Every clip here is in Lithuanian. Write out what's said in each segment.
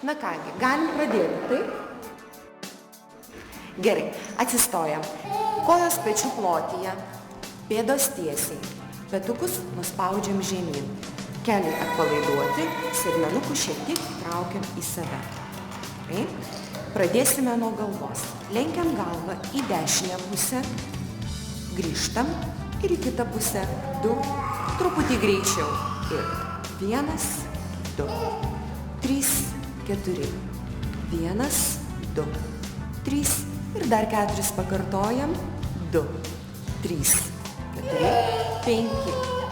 Na kągi, galim pradėti, taip? Gerai, atsistojam. Kojos pečių plotyje, pėdos tiesiai, petukus nuspaudžiam žemyn. Keliai atpalaiduoti, sėdmenukų šiek tiek įtraukiam į save. Taip? Pradėsime nuo galvos. Lenkiam galvą į dešinę pusę, grįžtam ir į kitą pusę. 2, truputį greičiau. Ir 1, 2, 3, 4. 1, 2, 3. Ir dar 4 pakartojam. 2, 3, 4, 5,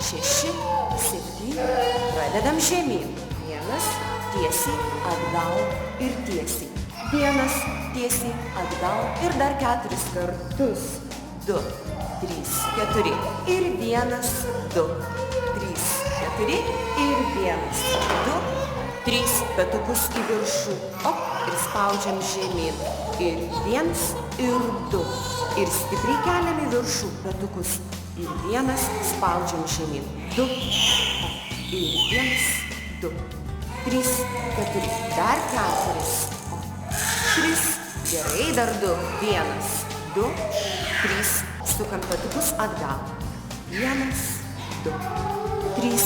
6, 7. Pradedam žemyn. 1, tiesiai, atgal ir tiesiai. 1, tiesiai, atgal ir dar 4 kartus. 2, 3, 4 ir 1, 2, 3, 4 ir 1, 2, 3, petukus į viršų. Op, ir spaudžiam žemyn. Ir 1, ir 2. Ir stipriai keliam į viršų petukus. Ir 1, spaudžiam žemyn. 2, ir 1, 2, 3, 4. Dar 4. 3, gerai, dar 2, 1, 2, 3, sukam petukus atgal. 1, 2, 3,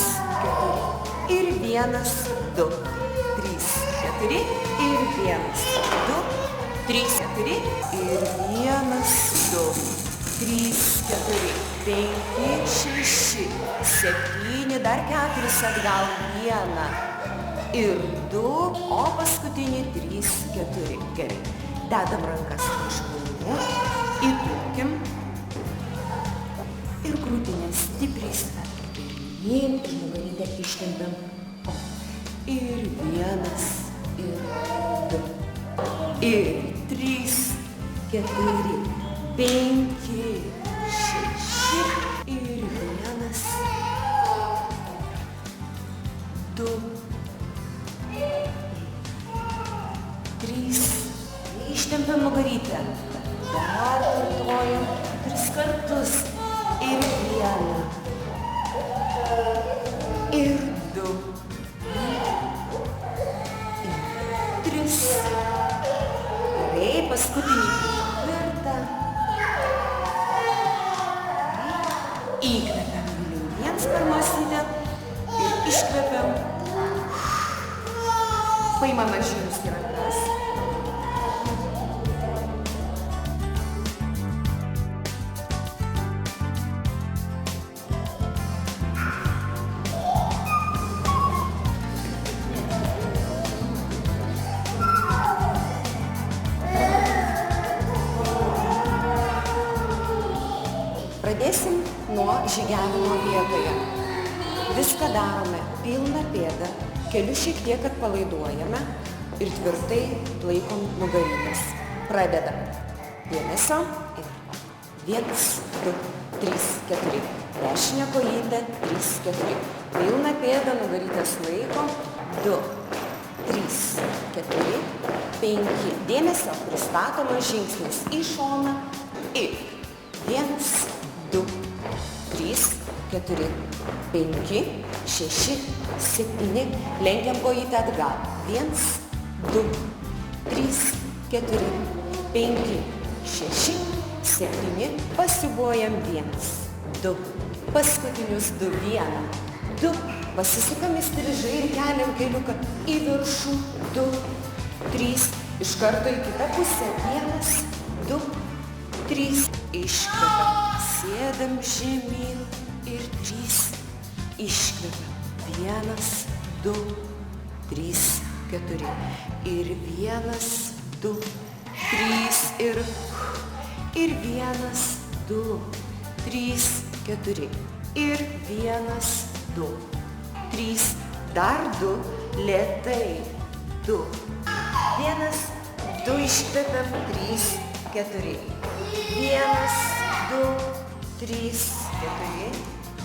4. Ir 1, 2, 3, 4. Ir 1, 2, 3, 4. Ir 1, 2, 3, 4, 5, 6, 7, dar 4 atgal. 1. Ir 2, o paskutinį 3, 4. Gerai. Dedam rankas iš kulnų, įtūkim ir krūtinę stipriai svertam. Pirmyn ir nugarytę ištempiam. Ir 1, ir 2, ir 3, 4, 5, 6, ir 1, 2, 3, ištempiam nugarytę. Dar kartojam 3 kartus. Ir 1, ir 2, ir 3. Gerai, paskutinį 4. Įkvepiam giliau viens per nosinę ir iškvepiam. Paimam mažylius į rankas. Pradėsim nuo žygiavimo vietoje. Viską darome pilna pėda, kelius šiek tiek atpalaiduojame ir tvirtai laikom nugarytes. Pradedam. Dėmesio ir 1, 2, 3, 4. Dešinę kojytę, 3, 4. Pilna pėda, nugarytes laikom. 2, 3, 4, 5. Dėmesio, pristatomas žingsnis į šoną. Ir 1, 2, 3, 4, 5, 6, 7. Lenkiam kojytę atgal. 1, 2, 3, 4, 5, 6, 7. Pasiūbuojam 1, 2. Paskutinius 2, 1, 2. Pasisukam įstrižai ir keliam keliuką į viršų. 2, 3. Iš karto į kitą pusę. 1, 2, 3. Iškvepiam. Sėdam žemyn ir 3. Iškvepiam. 1, 2, 3, 4. Ir 1, 2, 3. Ir 1, 2, 3, 4. Ir 1, 2, 3. Dar 2. Lėtai. 2. 1, 2. Iškvepiam. 3, 4. 1, 2, 3, 4.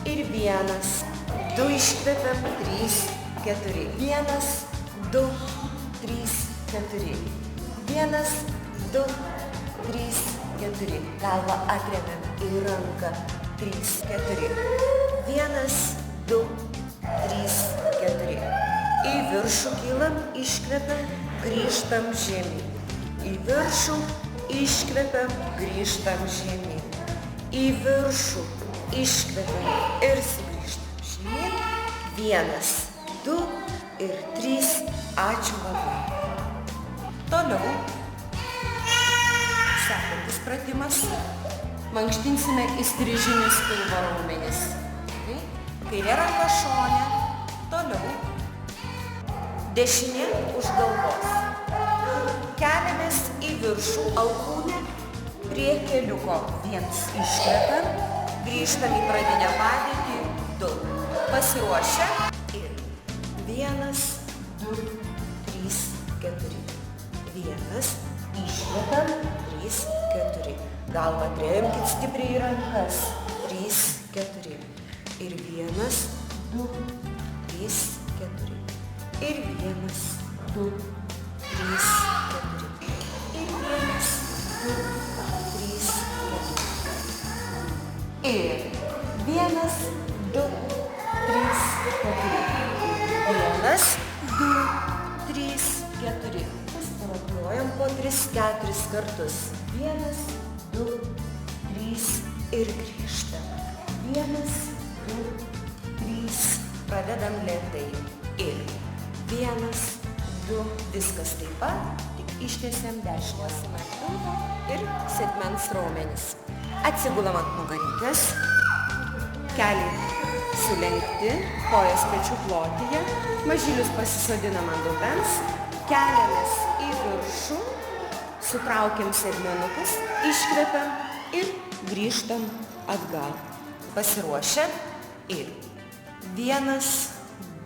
Ir 1, 2. Iškvepiam. 3, 4. 1, 2, 3, 4. 1, 2, 3, 4. Galvą atremiam į ranką. 3, 4. 1, 2, 3, 4. Į viršų kylam, iškvepiam, grįžtam žemyn. Į viršų, iškvepiam, grįžtam žemyn. Į viršų, iškvepiam ir sugrįžtam žemyn. 1, 2 ir 3. Ačiū labai. Toliau. Sekantis pratimas. Mankštinsime įstrižinius pilvo raumenis. Kairė ranka šone. Toliau. Dešinė už galvos. Keliamės į viršų alkūnę prie keliuko. 1 iškvepiam. Grįžtam į pradinę padėtį. 2. Pasiruošę. Ir 1, 2, 3, 4. 1. Iškvepiam. 3, 4. Galvą priimkit stipriai į rankas. 3, 4. Ir 1, 2, 3, 4. Ir 1, 2, 3, 4. Ir 1, 2, 3, 4. Ir 1, 2, 3, 4. 1, 2, 3, 4. Pasiropliuojam po 3-4 kartus. 1, 2, 3 ir grįžtam. 1, 2, 3. Pradedam lėtai. Ir 1, 2. Viskas taip pat, tik ištiesiam dešinės pilvo ir sėdmens raumenis. Atsigulam ant nugarytės. Keliai sulenkti, kojas pečių plotyje. Mažylius pasisodinam ant dubens. Keliamės į viršų. Sutraukiam sėdmenukus, iškvepiam ir grįžtam atgal. Pasiruošę ir 1,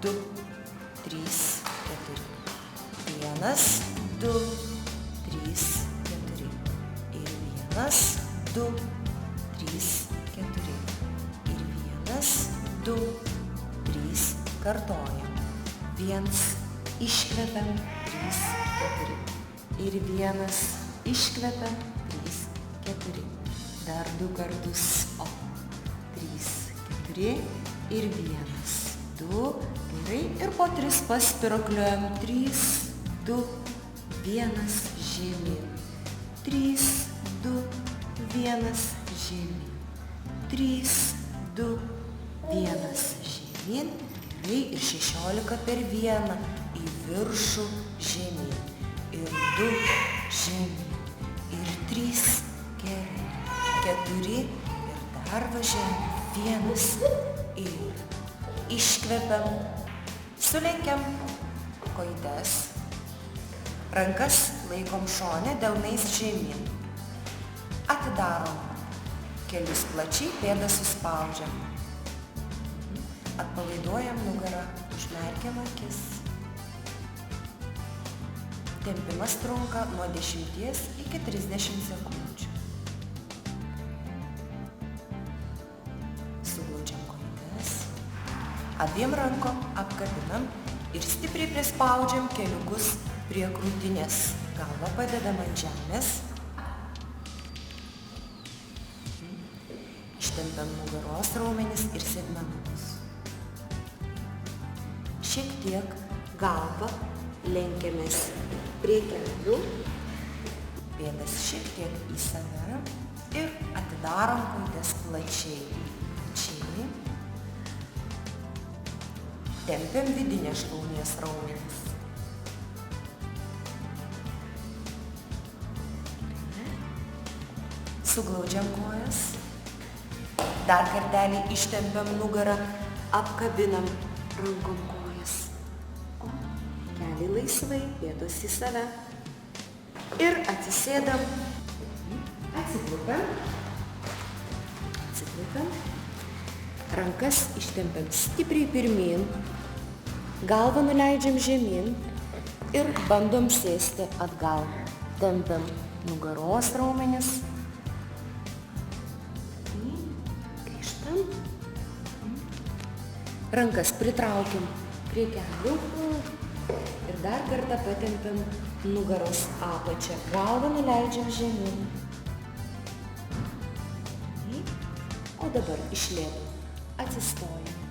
2, 3, 4. 1, 2, 3, 4. Ir 1, 2, 3, 4. Ir 1, 2, 3. Kartojam. 1, iškvepiam, 3, 4. Ir 1, iškvepiam, 3, 4. Dar 2 kartus. 3, 4. Ir 1, 2. Gerai. Ir po 3 paspiruokliuojam. 3, 2, 1 žemyn. 3, 2, 1 žemyn. 3, 2, 1 žemyn. Gerai. Ir 16 per 1. Į viršų žemyn. Ir 2 žemyn. Ir 3 gerai. 4 ir dar važiuojam. 1 ir iškvepiam. Sulenkiam kojytes. Rankas laikom šone, delnais žemyn. Atidarom kelius plačiai, pėdas suspaudžiam. Atpalaiduojam nugarą, užmerkiam akis. Tempimas trunka nuo 10 iki 30 sekundžių. Suglaudžiam kojytes. Abiem rankom apkabinam ir stipriai prispaudžiam keliukus prie krūtinės. Galvą padedam ant žemės. Ištempiam nugaros raumenis ir sėdmenukus. Šiek tiek galvą lenkiamės prie kelių. Pėdas šiek tiek į save ir atidarom kojytes plačiai. Tempiam vidinės šlaunies raumenis. Suglaudžiam kojas. Dar kartelį ištempiam nugarą, apkabinam rankom kojas. Keliai laisvai, pėdos į save. Ir atsisėdam. Atsiklaupiam. Rankas ištempiam stipriai pirmyn. Galvą nuleidžiam žemyn. Ir bandom sėsti atgal. Tempiam nugaros raumenis. Grįžtam. Rankas pritraukiam prie kelių. Ir dar kartą patempiam nugaros apačią. Galvą nuleidžiam žemyn. O dabar iš lėto atsistojam.